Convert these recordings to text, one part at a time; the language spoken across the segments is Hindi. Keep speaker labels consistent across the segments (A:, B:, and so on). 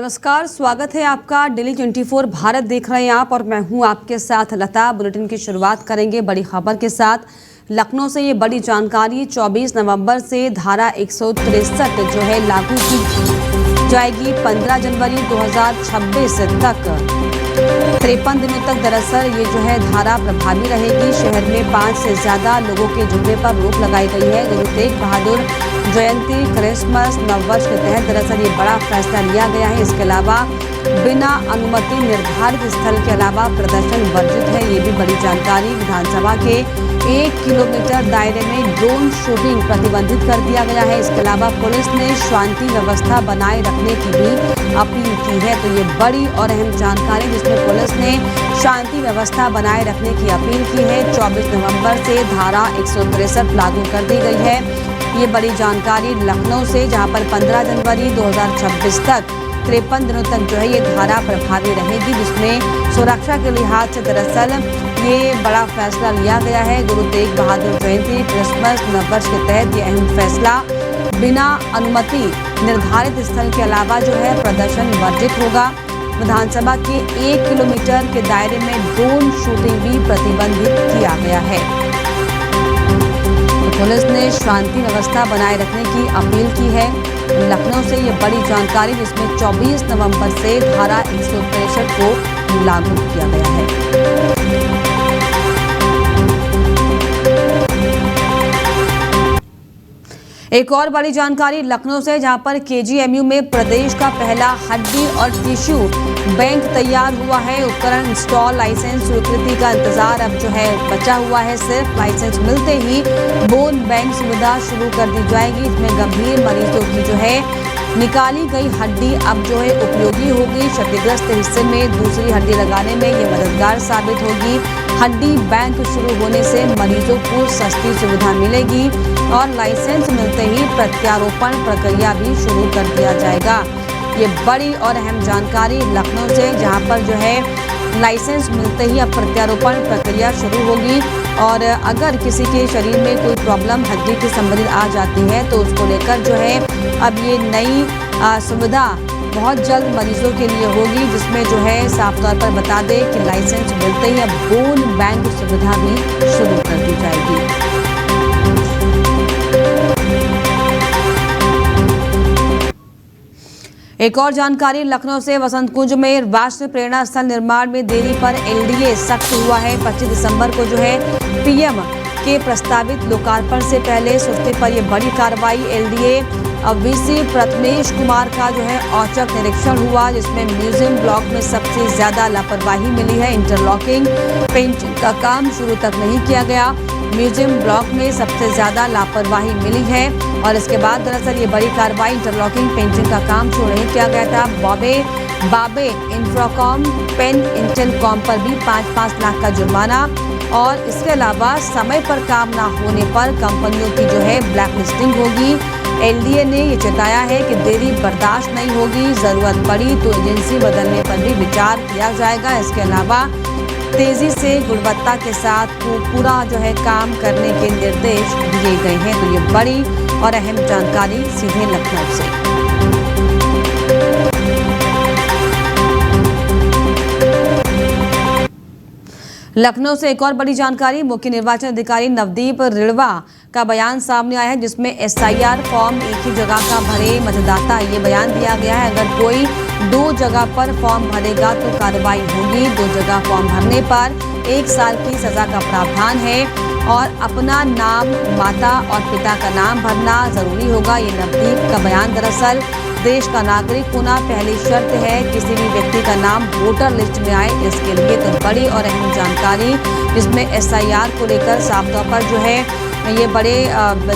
A: नमस्कार, स्वागत है आपका। डेली 24 भारत देख रहे हैं आप और मैं हूं आपके साथ लता। बुलेटिन की शुरुआत करेंगे बड़ी खबर के साथ। लखनऊ से ये बड़ी जानकारी। 24 नवंबर से धारा 163 जो है लागू की जाएगी। 15 जनवरी 2026 तक 53 दिनों तक दरअसल ये जो है धारा प्रभावी रहेगी। शहर में 5 से ज्यादा लोगों के जुटने पर रोक लगाई गई है। गुरु तेग बहादुर जयंती, क्रिसमस, नववर्ष के तहत दरअसल ये बड़ा फैसला लिया गया है। इसके अलावा बिना अनुमति निर्धारित स्थल के अलावा प्रदर्शन वर्जित है। ये भी बड़ी जानकारी। विधानसभा के 1 किलोमीटर दायरे में ड्रोन शूटिंग प्रतिबंधित कर दिया गया है। इसके अलावा पुलिस ने शांति व्यवस्था बनाए रखने की भी अपील की है। तो ये बड़ी और अहम जानकारी जिसमें पुलिस ने शांति व्यवस्था बनाए रखने की अपील की है। 24 नवंबर से धारा 163 लागू कर दी गई है। ये बड़ी जानकारी लखनऊ से, जहां पर 15 जनवरी 2026 तक 53 दिनों तक जो है ये धारा प्रभावी रहेगी, जिसमें सुरक्षा के लिहाज से दरअसल ये बड़ा फैसला लिया गया है। गुरु तेग बहादुर जयंती, क्रिसमस, नववर्ष के तहत ये अहम फैसला। बिना अनुमति निर्धारित स्थल के अलावा जो है प्रदर्शन वर्जित होगा। विधानसभा के 1 किलोमीटर के दायरे में ड्रोन शूटिंग भी प्रतिबंधित किया गया है। पुलिस ने शांति व्यवस्था बनाए रखने की अपील की है। लखनऊ से ये बड़ी जानकारी, जिसमें 24 नवंबर से धारा 163 को लागू किया गया है। एक और बड़ी जानकारी लखनऊ से, जहां पर केजीएमयू में प्रदेश का पहला हड्डी और टिश्यू बैंक तैयार हुआ है। उपकरण इंस्टॉल, लाइसेंस स्वीकृति का इंतजार अब जो है बचा हुआ है। सिर्फ लाइसेंस मिलते ही बोन बैंक सुविधा शुरू कर दी जाएगी। इसमें गंभीर मरीजों की जो है निकाली गई हड्डी अब जो है उपयोगी होगी। क्षतिग्रस्त हिस्से में दूसरी हड्डी लगाने में ये मददगार साबित होगी। हड्डी बैंक शुरू होने से मरीजों को सस्ती सुविधा मिलेगी और लाइसेंस मिलते ही प्रत्यारोपण प्रक्रिया भी शुरू कर दिया जाएगा। ये बड़ी और अहम जानकारी लखनऊ से, जहां पर जो है लाइसेंस मिलते ही अब प्रत्यारोपण प्रक्रिया शुरू होगी। और अगर किसी के शरीर में कोई प्रॉब्लम हड्डी के संबंधित आ जाती है तो उसको लेकर जो है अब ये नई सुविधा बहुत जल्द मरीजों के लिए होगी, जिसमें जो है साफ तौर पर बता दें कि लाइसेंस मिलते ही अब बोन बैंक सुविधा भी शुरू कर दी जाएगी। एक और जानकारी लखनऊ से, वसंत कुंज में राष्ट्रीय प्रेरणा स्थल निर्माण में देरी पर एलडीए सख्त हुआ है। 25 दिसंबर को जो है पीएम के प्रस्तावित लोकार्पण से पहले सुस्ती पर यह बड़ी कार्रवाई। एलडीए वीसी प्रथमेश कुमार का जो है औचक निरीक्षण हुआ, जिसमें म्यूजियम ब्लॉक में सबसे ज्यादा लापरवाही मिली है। इंटरलॉकिंग पेंटिंग का काम शुरू तक नहीं किया गया। म्यूजियम ब्लॉक में सबसे ज्यादा लापरवाही मिली है और इसके बाद दरअसल ये बड़ी कार्रवाई। इंटरलॉकिंग पेंटिंग का काम शुरू नहीं किया गया था। बाबे इंफ्राकॉम, पेन इंटेलकॉम पर भी 5-5 लाख का जुर्माना और इसके अलावा समय पर काम ना होने पर कंपनियों की जो है ब्लैकलिस्टिंग होगी। एलडीए ने ये चेताया है कि देरी बर्दाश्त नहीं होगी। जरूरत पड़ी तो एजेंसी बदलने पर भी विचार किया जाएगा। इसके अलावा तेजी से गुणवत्ता के साथ पूरा जो है काम करने के निर्देश दिए गए हैं। तो ये बड़ी और अहम जानकारी सीधे लखनऊ से। लखनऊ से एक और बड़ी जानकारी, मुख्य निर्वाचन अधिकारी नवदीप रिड़वा का बयान सामने आया है, जिसमें एसआईआर फॉर्म एक ही जगह का भरे मतदाता। ये बयान दिया गया है, अगर कोई 2 जगह पर फॉर्म भरेगा तो कार्रवाई होगी। 2 जगह फॉर्म भरने पर 1 साल की सजा का प्रावधान है और अपना नाम, माता और पिता का नाम भरना जरूरी होगा। ये नवदीप का बयान। दरअसल देश का नागरिक होना पहली शर्त है किसी भी व्यक्ति का नाम वोटर लिस्ट में आए, इसके लिए। तो बड़ी और अहम जानकारी, जिसमें एसआईआर को लेकर साफ तौर पर जो है ये बड़े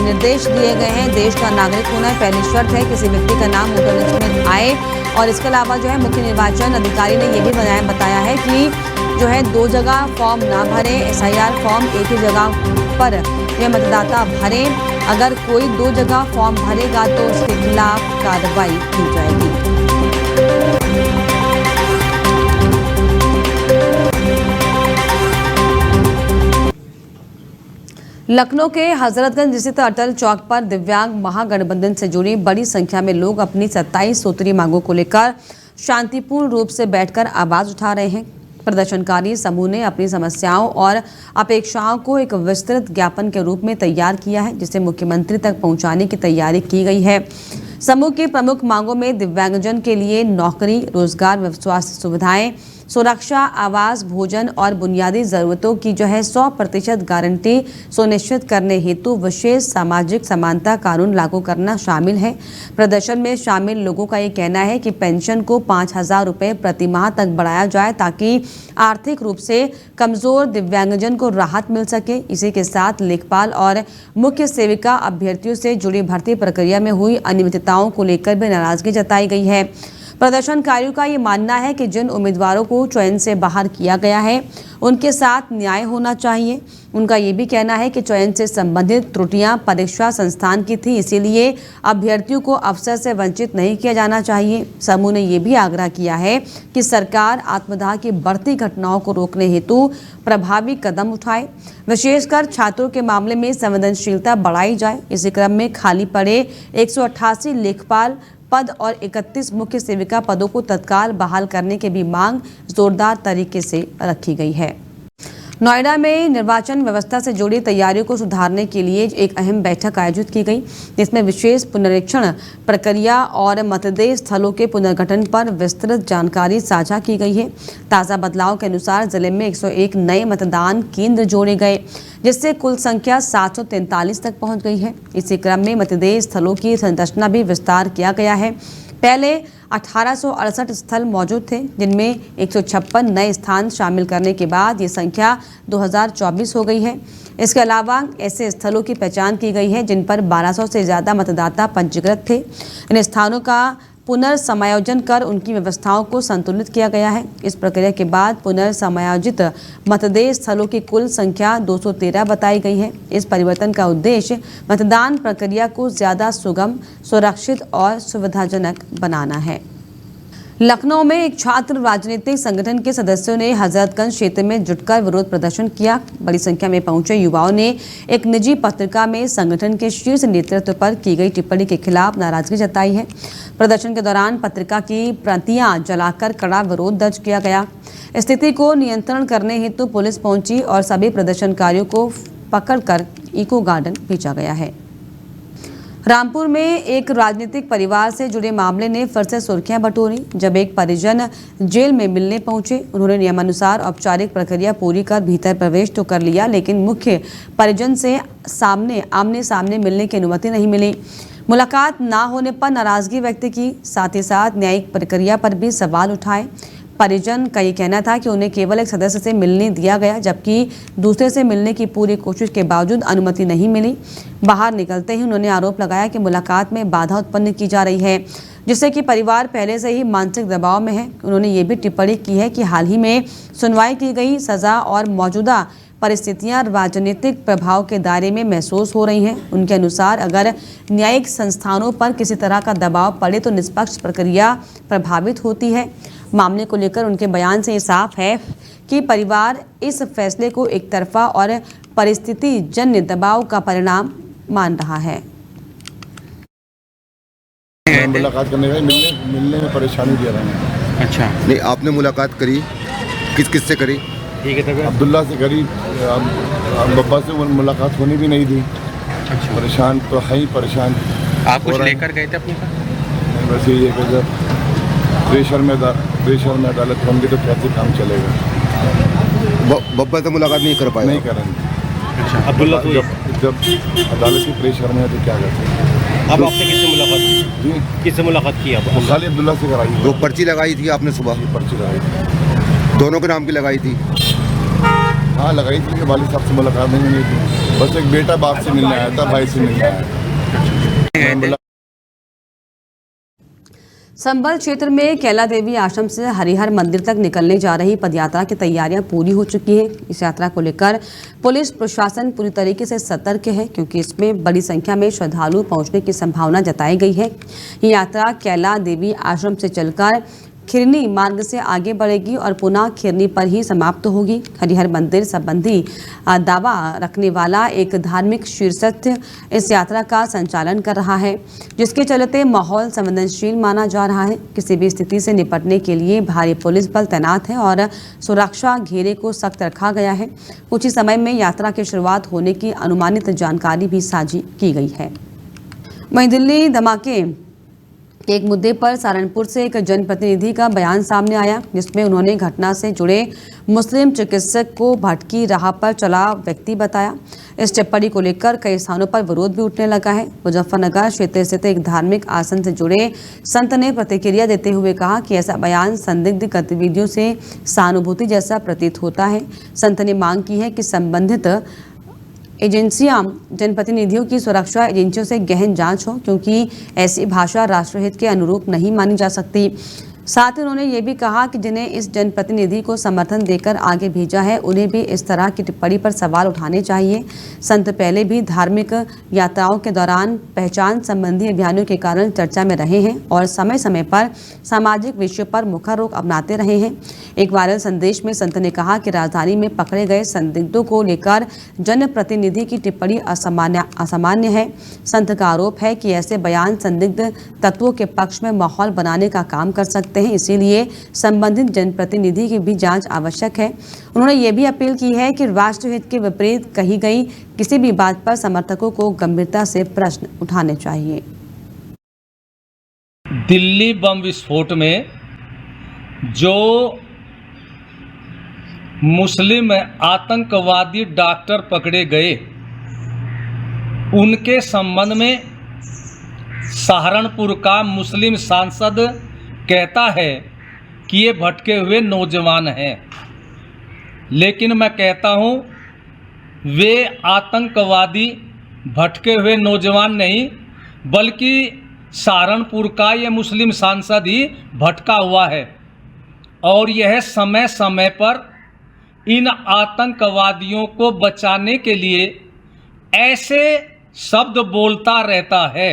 A: निर्देश दिए गए हैं। देश का नागरिक होना पहली शर्त है किसी व्यक्ति का नाम वोटर लिस्ट में आए। और इसके अलावा जो है मुख्य निर्वाचन अधिकारी ने ये भी बताया है कि जो है 2 जगह फॉर्म ना भरें। एसआईआर फॉर्म एक ही जगह पर यह मतदाता भरें। अगर कोई 2 जगह फॉर्म भरेगा तो उसके खिलाफ कार्रवाई की जाएगी। लखनऊ के हजरतगंज स्थित अटल चौक पर दिव्यांग महागठबंधन से जुड़ी बड़ी संख्या में लोग अपनी 27 सूत्री मांगों को लेकर शांतिपूर्ण रूप से बैठकर आवाज उठा रहे हैं। प्रदर्शनकारी समूह ने अपनी समस्याओं और अपेक्षाओं को एक विस्तृत ज्ञापन के रूप में तैयार किया है, जिसे मुख्यमंत्री तक पहुंचाने की तैयारी की गई है। समूह की प्रमुख मांगों में दिव्यांगजन के लिए नौकरी, रोजगार, स्वास्थ्य सुविधाएं, सुरक्षा, आवास, भोजन और बुनियादी जरूरतों की 100% गारंटी सुनिश्चित करने हेतु विशेष सामाजिक समानता कानून लागू करना शामिल है। प्रदर्शन में शामिल लोगों का ये कहना है कि पेंशन को 5,000 रुपये प्रति माह तक बढ़ाया जाए ताकि आर्थिक रूप से कमजोर दिव्यांगजन को राहत मिल सके। इसी के साथ लेखपाल और मुख्य सेविका अभ्यर्थियों से जुड़ी भर्ती प्रक्रिया में हुई अनियमितताओं को लेकर भी नाराजगी जताई गई है। प्रदर्शनकारियों का ये मानना है कि जिन उम्मीदवारों को चयन से बाहर किया गया है उनके साथ न्याय होना चाहिए। उनका ये भी कहना है कि चयन से संबंधित त्रुटियां परीक्षा संस्थान की थी, इसीलिए अभ्यर्थियों को अवसर से वंचित नहीं किया जाना चाहिए। समूह ने ये भी आग्रह किया है कि सरकार आत्मदाह की बढ़ती घटनाओं को रोकने हेतु प्रभावी कदम उठाए, विशेषकर छात्रों के मामले में संवेदनशीलता बढ़ाई जाए। इसी क्रम में खाली पड़े 188 लेखपाल पद और 31 मुख्य सेविका पदों को तत्काल बहाल करने की भी मांग जोरदार तरीके से रखी गई है। नोएडा में निर्वाचन व्यवस्था से जुड़ी तैयारियों को सुधारने के लिए एक अहम बैठक आयोजित की गई, जिसमें विशेष पुनरीक्षण प्रक्रिया और मतदेय स्थलों के पुनर्गठन पर विस्तृत जानकारी साझा की गई है। ताज़ा बदलाव के अनुसार जिले में 101 नए मतदान केंद्र जोड़े गए, जिससे कुल संख्या 743 तक पहुंच गई है। इसी क्रम में मतदेय स्थलों की संरचना भी विस्तार किया गया है। पहले 1868 स्थल मौजूद थे, जिनमें 156 नए स्थान शामिल करने के बाद ये संख्या 2024 हो गई है। इसके अलावा ऐसे स्थलों की पहचान की गई है जिन पर 1200 से ज़्यादा मतदाता पंजीकृत थे। इन स्थानों का पुनर्समायोजन कर उनकी व्यवस्थाओं को संतुलित किया गया है। इस प्रक्रिया के बाद पुनर्समायोजित मतदेय स्थलों की कुल संख्या 213 बताई गई है। इस परिवर्तन का उद्देश्य मतदान प्रक्रिया को ज़्यादा सुगम, सुरक्षित और सुविधाजनक बनाना है। लखनऊ में एक छात्र राजनीतिक संगठन के सदस्यों ने हजरतगंज क्षेत्र में जुटकर विरोध प्रदर्शन किया। बड़ी संख्या में पहुंचे युवाओं ने एक निजी पत्रिका में संगठन के शीर्ष नेतृत्व पर की गई टिप्पणी के खिलाफ नाराजगी जताई है। प्रदर्शन के दौरान पत्रिका की प्रतियां जलाकर कड़ा विरोध दर्ज किया गया। स्थिति को नियंत्रण करने हेतु पुलिस पहुंची और सभी प्रदर्शनकारियों को पकड़कर इको गार्डन भेजा गया है। रामपुर में एक राजनीतिक परिवार से जुड़े मामले ने फिर से सुर्खियां बटोरी। जब एक परिजन जेल में मिलने पहुंचे, उन्होंने नियमानुसार औपचारिक प्रक्रिया पूरी कर भीतर प्रवेश तो कर लिया, लेकिन मुख्य परिजन से आमने सामने मिलने की अनुमति नहीं मिली। मुलाकात ना होने पर नाराजगी व्यक्त की, साथ ही साथ न्यायिक प्रक्रिया पर भी सवाल उठाए। परिजन का ये कहना था कि उन्हें केवल एक सदस्य से मिलने दिया गया, जबकि दूसरे से मिलने की पूरी कोशिश के बावजूद अनुमति नहीं मिली। बाहर निकलते ही उन्होंने आरोप लगाया कि मुलाकात में बाधा उत्पन्न की जा रही है, जिससे कि परिवार पहले से ही मानसिक दबाव में है। उन्होंने ये भी टिप्पणी की है कि हाल ही में सुनवाई की गई सजा और मौजूदा परिस्थितियां राजनीतिक प्रभाव के दायरे में महसूस हो रही हैं। उनके अनुसार अगर न्यायिक संस्थानों पर किसी तरह का दबाव पड़े तो निष्पक्ष प्रक्रिया प्रभावित होती है। मामले को लेकर उनके बयान से ये साफ है कि परिवार इस फैसले को एक तरफा और परिस्थिति जन्य दबाव का परिणाम मान रहा है।
B: मुलाकात करने गए, मिलने में परेशानी दे रहे हैं।
C: अच्छा,
D: नहीं, आपने मुलाकात करी, किस से करी?
C: ठीक है,
B: अब्दुल्ला से करी, बब्बा से मुलाकात होने भी नहीं दी।
C: अच्छा,
B: परेशान तो है ही परेशान।
C: आप कुछ लेकर गए थे अपने साथ?
B: वैसे ये कि प्रेशर में अदालत होंगी तो कैसे काम चलेगा।
D: बब्बा से मुलाकात नहीं कर पाए?
B: नहीं करेंगे।
C: अच्छा, अब्दुल्ला तो
B: जब अदालत की प्रेशर में है तो क्या करते हैं।
C: अब आपने किससे मुलाकात की? किससे मुलाकात की? आप
B: खाली अब्दुल्ला से कराई।
D: जो पर्ची लगाई थी आपने सुबह?
B: पर्ची लगाई थी,
D: दोनों के नाम की लगाई थी?
B: हाँ लगाई थी, वालिद साहब से मुलाकात नहीं हुई थी। बस एक बेटा बाप से मिलने आया था, भाई से मिलने आया था।
A: संभल क्षेत्र में कैला देवी आश्रम से हरिहर मंदिर तक निकलने जा रही पदयात्रा की तैयारियां पूरी हो चुकी हैं। इस यात्रा को लेकर पुलिस प्रशासन पूरी तरीके से सतर्क है, क्योंकि इसमें बड़ी संख्या में श्रद्धालु पहुंचने की संभावना जताई गई है। ये यात्रा कैला देवी आश्रम से चलकर खिरनी मार्ग से आगे बढ़ेगी और पुनः खिरनी पर ही समाप्त होगी। हरिहर मंदिर संबंधी दावा रखने वाला एक धार्मिक शीर्षक इस यात्रा का संचालन कर रहा है, जिसके चलते माहौल संवेदनशील माना जा रहा है। किसी भी स्थिति से निपटने के लिए भारी पुलिस बल तैनात है और सुरक्षा घेरे को सख्त रखा गया है। कुछ ही समय में यात्रा की शुरुआत होने की अनुमानित जानकारी भी साझी की गई है। वहीं दिल्ली धमाके के एक मुद्दे पर सहारनपुर से एक जनप्रतिनिधि का बयान सामने आया, जिसमें उन्होंने घटना से जुड़े मुस्लिम चिकित्सक को भटकी राह पर चला व्यक्ति बताया। इस टिप्पणी को लेकर कई स्थानों पर विरोध भी उठने लगा है। मुजफ्फरनगर क्षेत्र स्थित एक धार्मिक आसन से जुड़े संत ने प्रतिक्रिया देते हुए कहा कि ऐसा बयान संदिग्ध गतिविधियों से सहानुभूति जैसा प्रतीत होता है। संत ने मांग की है कि संबंधित एजेंसियां जनप्रतिनिधियों की सुरक्षा एजेंसियों से गहन जांच हो, क्योंकि ऐसी भाषा राष्ट्रहित के अनुरूप नहीं मानी जा सकती। साथ ही उन्होंने ये भी कहा कि जिन्हें इस जनप्रतिनिधि को समर्थन देकर आगे भेजा है, उन्हें भी इस तरह की टिप्पणी पर सवाल उठाने चाहिए। संत पहले भी धार्मिक यात्राओं के दौरान पहचान संबंधी अभियानों के कारण चर्चा में रहे हैं और समय समय पर सामाजिक विषयों पर मुखर रुख अपनाते रहे हैं। एक वायरल संदेश में संत ने कहा कि राजधानी में पकड़े गए संदिग्धों को लेकर जनप्रतिनिधि की टिप्पणी असामान्य है। संत का आरोप है कि ऐसे बयान संदिग्ध तत्वों के पक्ष में माहौल बनाने का काम कर सकते हैं, इसीलिए संबंधित जनप्रतिनिधि की भी जांच आवश्यक है। उन्होंने ये भी अपील की है कि राष्ट्रहित के विपरीत कही गई किसी भी बात पर समर्थकों को गंभीरता से प्रश्न उठाने चाहिए।
E: दिल्ली बम विस्फोट में जो मुस्लिम आतंकवादी डॉक्टर पकड़े गए, उनके संबंध में सहारनपुर का मुस्लिम सांसद कहता है कि ये भटके हुए नौजवान हैं, लेकिन मैं कहता हूँ वे आतंकवादी भटके हुए नौजवान नहीं, बल्कि सहारनपुर का ये मुस्लिम सांसद ही भटका हुआ है। और यह समय समय पर इन आतंकवादियों को बचाने के लिए ऐसे शब्द बोलता रहता है।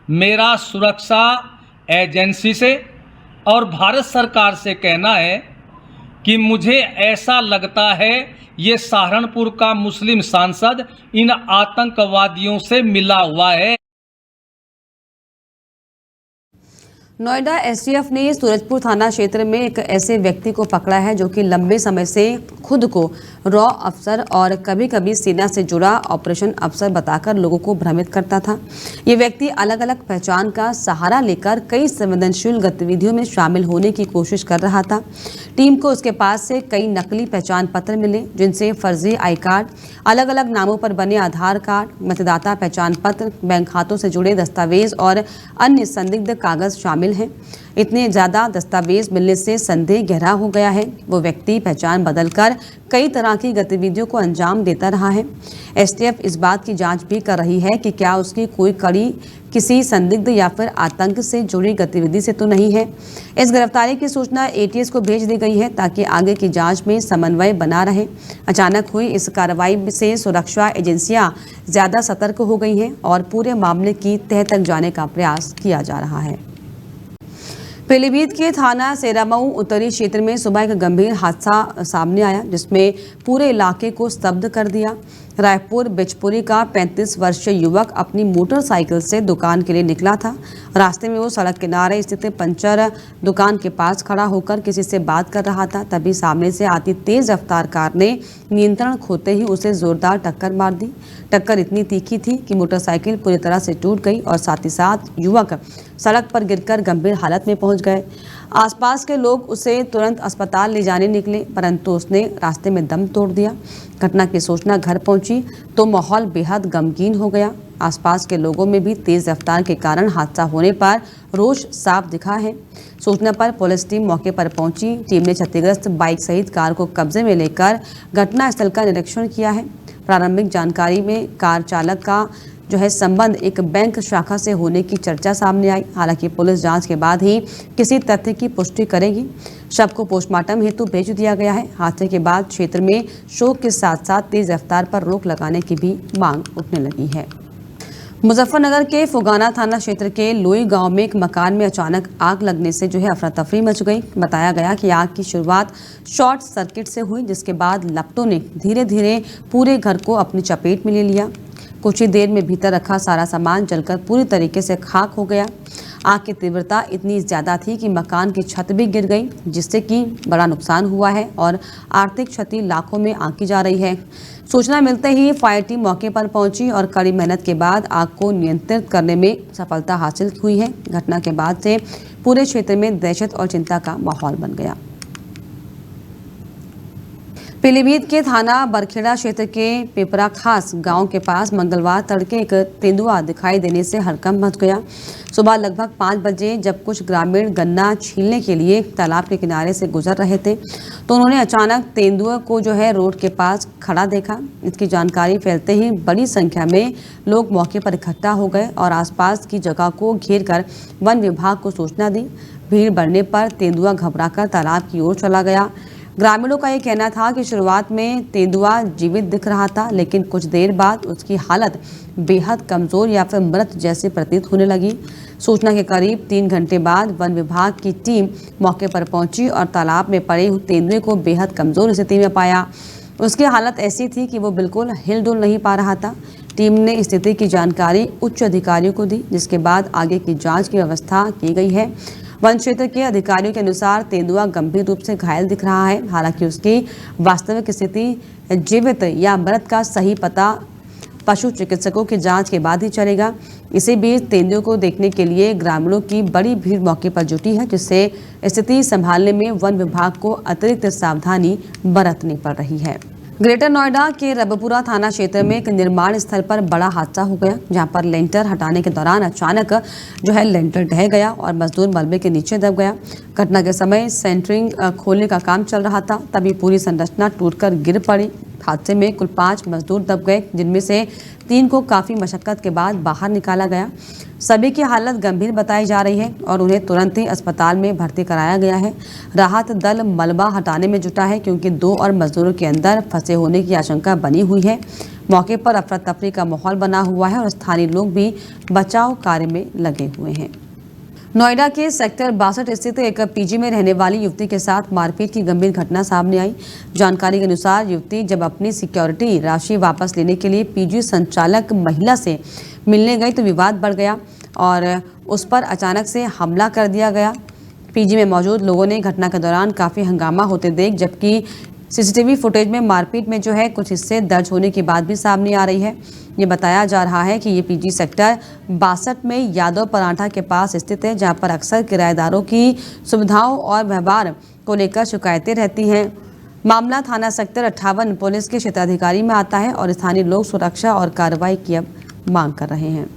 E: मेरा सुरक्षा एजेंसी से और भारत सरकार से कहना है कि मुझे ऐसा लगता है ये सहारनपुर का मुस्लिम सांसद इन आतंकवादियों से मिला हुआ है।
A: नोएडा एसटीएफ ने सूरजपुर थाना क्षेत्र में एक ऐसे व्यक्ति को पकड़ा है जो कि लंबे समय से खुद को रॉ अफसर और कभी कभी सेना से जुड़ा ऑपरेशन अफसर बताकर लोगों को भ्रमित करता था। ये व्यक्ति अलग अलग पहचान का सहारा लेकर कई संवेदनशील गतिविधियों में शामिल होने की कोशिश कर रहा था। टीम को उसके पास से कई नकली पहचान पत्र मिले, जिनसे फर्जी आई कार्ड, अलग अलग नामों पर बने आधार कार्ड, मतदाता पहचान पत्र, बैंक खातों से जुड़े दस्तावेज और अन्य संदिग्ध कागज शामिल हैं। इतने ज़्यादा दस्तावेज मिलने से संदेह गहरा हो गया है। वो व्यक्ति पहचान बदलकर कई तरह की गतिविधियों को अंजाम देता रहा है। एसटीएफ इस बात की जांच भी कर रही है कि क्या उसकी कोई कड़ी किसी संदिग्ध या फिर आतंक से जुड़ी गतिविधि से तो नहीं है। इस गिरफ्तारी की सूचना एटीएस को भेज दी गई है ताकि आगे की जांच में समन्वय बना रहे। अचानक हुई इस कार्रवाई से सुरक्षा एजेंसियां ज़्यादा सतर्क हो गई हैं और पूरे मामले की तह तक जाने का प्रयास किया जा रहा है। पीलीभीत के थाना सेरामऊ उत्तरी क्षेत्र में सुबह एक गंभीर हादसा सामने आया, जिसमें पूरे इलाके को स्तब्ध कर दिया। रायपुर बिचपुरी का 35 वर्षीय युवक अपनी मोटरसाइकिल से दुकान के लिए निकला था। रास्ते में वो सड़क किनारे स्थित पंचर दुकान के पास खड़ा होकर किसी से बात कर रहा था। तभी सामने से आती तेज रफ्तार कार ने नियंत्रण खोते ही उसे जोरदार टक्कर मार दी। टक्कर इतनी तीखी थी कि मोटरसाइकिल पूरी तरह से टूट गई और साथ ही साथ युवक सड़क पर गिरकर गंभीर हालत में पहुंच गए। आसपास के लोग उसे तुरंत अस्पताल ले जाने निकले, परंतु उसने रास्ते में दम तोड़ दिया। घटना की सूचना घर पहुंची तो माहौल बेहद गमगीन हो गया। आसपास के लोगों में भी तेज रफ्तार के कारण हादसा होने पर रोष साफ दिखा है। सूचना पर पुलिस टीम मौके पर पहुंची। टीम ने क्षतिग्रस्त बाइक सहित कार को कब्जे में लेकर घटनास्थल का निरीक्षण किया है। प्रारंभिक जानकारी में कार चालक का संबंध एक बैंक शाखा से होने की चर्चा सामने आई। हालांकि पुलिस जांच के बाद ही किसी तथ्य की पुष्टि करेगी। शव को पोस्टमार्टम हेतु भेज दिया गया है। हादसे के बाद क्षेत्र में शोक के साथ साथ तेज रफ्तार पर रोक लगाने की भी मांग उठने लगी है। मुजफ्फरनगर के फुगाना थाना क्षेत्र के लोई गांव में एक मकान में अचानक आग लगने से अफरा तफरी मच गई। बताया गया कि आग की शुरुआत शॉर्ट सर्किट से हुई, जिसके बाद लपटों ने धीरे धीरे पूरे घर को अपनी चपेट में ले लिया। कुछ ही देर में भीतर रखा सारा सामान जलकर पूरी तरीके से खाक हो गया। आग की तीव्रता इतनी ज़्यादा थी कि मकान की छत भी गिर गई, जिससे कि बड़ा नुकसान हुआ है और आर्थिक क्षति लाखों में आंकी जा रही है। सूचना मिलते ही फायर टीम मौके पर पहुंची और कड़ी मेहनत के बाद आग को नियंत्रित करने में सफलता हासिल हुई है। घटना के बाद से पूरे क्षेत्र में दहशत और चिंता का माहौल बन गया। पीलीभीत के थाना बरखेड़ा क्षेत्र के पिपरा खास गांव के पास मंगलवार तड़के एक तेंदुआ दिखाई देने से हड़कंप मच गया। सुबह लगभग 5 बजे जब कुछ ग्रामीण गन्ना छीलने के लिए तालाब के किनारे से गुजर रहे थे तो उन्होंने अचानक तेंदुआ को रोड के पास खड़ा देखा। इसकी जानकारी फैलते ही बड़ी संख्या में लोग मौके पर इकट्ठा हो गए और आसपास की जगह को घेर कर वन विभाग को सूचना दी। भीड़ बढ़ने पर तेंदुआ घबराकर तालाब की ओर चला गया। ग्रामीणों का ये कहना था कि शुरुआत में तेंदुआ जीवित दिख रहा था, लेकिन कुछ देर बाद उसकी हालत बेहद कमज़ोर या फिर मृत जैसी प्रतीत होने लगी। सूचना के करीब 3 घंटे बाद वन विभाग की टीम मौके पर पहुंची और तालाब में पड़े तेंदुए को बेहद कमज़ोर स्थिति में पाया। उसकी हालत ऐसी थी कि वो बिल्कुल हिल डुल नहीं पा रहा था। टीम ने स्थिति की जानकारी उच्च अधिकारियों को दी, जिसके बाद आगे की जाँच की व्यवस्था की गई है। वन क्षेत्र के अधिकारियों के अनुसार तेंदुआ गंभीर रूप से घायल दिख रहा है। हालांकि उसकी वास्तविक स्थिति जीवित या मृत का सही पता पशु चिकित्सकों की जांच के बाद ही चलेगा। इसी बीच तेंदुए को देखने के लिए ग्रामीणों की बड़ी भीड़ मौके पर जुटी है, जिससे स्थिति संभालने में वन विभाग को अतिरिक्त सावधानी बरतनी पड़ रही है। ग्रेटर नोएडा के रबपुरा थाना क्षेत्र में एक निर्माण स्थल पर बड़ा हादसा हो गया, जहां पर लेंटर हटाने के दौरान अचानक लेंटर ढह गया और मजदूर मलबे के नीचे दब गया। घटना के समय सेंटरिंग खोलने का काम चल रहा था, तभी पूरी संरचना टूटकर गिर पड़ी। हादसे में कुल 5 मजदूर दब गए, जिनमें से 3 को काफ़ी मशक्कत के बाद बाहर निकाला गया। सभी की हालत गंभीर बताई जा रही है और उन्हें तुरंत ही अस्पताल में भर्ती कराया गया है। राहत दल मलबा हटाने में जुटा है, क्योंकि 2 और मजदूरों के अंदर फंसे होने की आशंका बनी हुई है। मौके पर अफरा तफरी का माहौल बना हुआ है और स्थानीय लोग भी बचाव कार्य में लगे हुए हैं। नोएडा के सेक्टर 62 स्थित एक पीजी में रहने वाली युवती के साथ मारपीट की गंभीर घटना सामने आई। जानकारी के अनुसार युवती जब अपनी सिक्योरिटी राशि वापस लेने के लिए पीजी संचालक महिला से मिलने गई तो विवाद बढ़ गया और उस पर अचानक से हमला कर दिया गया। पीजी में मौजूद लोगों ने घटना के दौरान काफ़ी हंगामा होते देख, जबकि सीसीटीवी फुटेज में मारपीट में कुछ हिस्से दर्ज होने की बात भी सामने आ रही है। ये बताया जा रहा है कि ये पीजी सेक्टर 62 में यादव पराठा के पास स्थित है, जहां पर अक्सर किराएदारों की सुविधाओं और व्यवहार को लेकर शिकायतें रहती हैं। मामला थाना सेक्टर 58 पुलिस के क्षेत्राधिकारी में आता है और स्थानीय लोग सुरक्षा और कार्रवाई की अब मांग कर रहे हैं।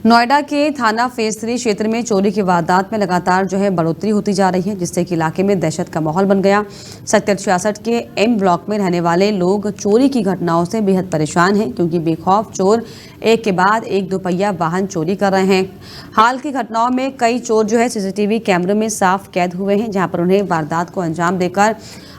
A: नोएडा के थाना फेज 3 क्षेत्र में चोरी की वारदात में लगातार बढ़ोतरी होती जा रही है, जिससे कि इलाके में दहशत का माहौल बन गया। सेक्टर 66 के एम ब्लॉक में रहने वाले लोग चोरी की घटनाओं से बेहद परेशान हैं, क्योंकि बेखौफ चोर एक के बाद एक दोपहिया वाहन चोरी कर रहे हैं। हाल की घटनाओं में कई चोर सीसीटीवी कैमरे में साफ कैद हुए हैं, जहां पर उन्हें वारदात को अंजाम देकर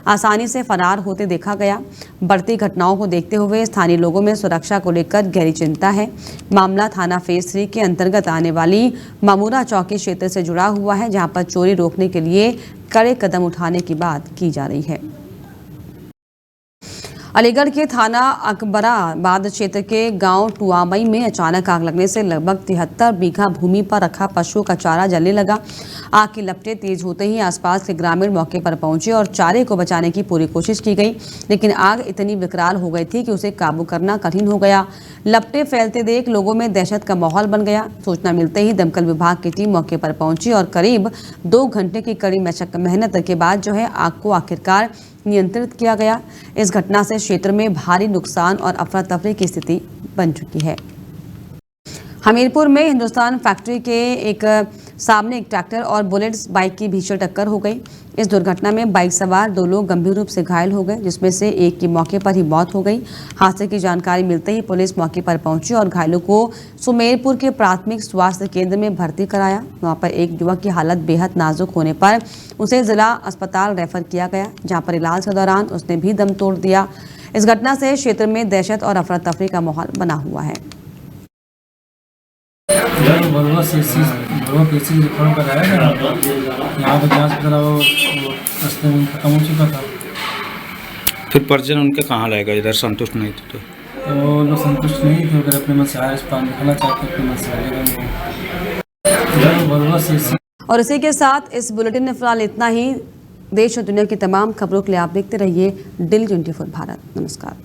A: आसानी से फरार होते देखा गया। बढ़ती घटनाओं को देखते हुए स्थानीय लोगों में सुरक्षा को लेकर गहरी चिंता है। मामला थाना फेज 3 के अंतर्गत आने वाली मामूरा चौकी क्षेत्र से जुड़ा हुआ है, जहां पर चोरी रोकने के लिए कड़े कदम उठाने की बात की जा रही है। अलीगढ़ के थाना अकबराबाद क्षेत्र के गांव टुआमई में अचानक आग लगने से लगभग 73 बीघा भूमि पर रखा पशुओं का चारा जलने लगा। आग की लपटें तेज होते ही आसपास के ग्रामीण मौके पर पहुंचे और चारे को बचाने की पूरी कोशिश की गई, लेकिन आग इतनी विकराल हो गई थी कि उसे काबू करना कठिन हो गया। लपटें फैलते देख लोगों में दहशत का माहौल बन गया। सूचना मिलते ही दमकल विभाग की टीम मौके पर पहुंची और करीब 2 घंटे की कड़ी मेहनत के बाद आग को आखिरकार नियंत्रित किया गया। इस घटना से क्षेत्र में भारी नुकसान और अफरा तफरी की स्थिति बन चुकी है। हमीरपुर में हिंदुस्तान फैक्ट्री के सामने एक ट्रैक्टर और बुलेट्स बाइक की भीषण टक्कर हो गई। इस दुर्घटना में बाइक सवार 2 लोग गंभीर रूप से घायल हो गए, जिसमें से एक की मौके पर ही मौत हो गई। हादसे की जानकारी मिलते ही पुलिस मौके पर पहुंची और घायलों को सुमेरपुर के प्राथमिक स्वास्थ्य केंद्र में भर्ती कराया। वहां पर एक युवक की हालत बेहद नाजुक होने पर उसे जिला अस्पताल रेफर किया गया, जहां पर इलाज के दौरान उसने भी दम तोड़ दिया। इस घटना से क्षेत्र में दहशत और अफरा तफरी का माहौल बना हुआ है।
F: बरुआ केसी रिफर कराया ना, यहाँ पर जांच करा वो रास्ते में खत्म हो चुका था।
G: फिर परिजन उनके कहाँ लाएगा, इधर संतुष्ट नहीं थे
F: तो वो लोग संतुष्ट नहीं थे, अगर अपने मन से आर पान दिखाना चाहते अपने मन से लेगा बरुआ से।
A: और इसी के साथ इस बुलेटिन में फिलहाल इतना ही। देश और दुनिया की तमाम खबरों के लिए आप देखते रहिए डेली 24 भारत। नमस्कार।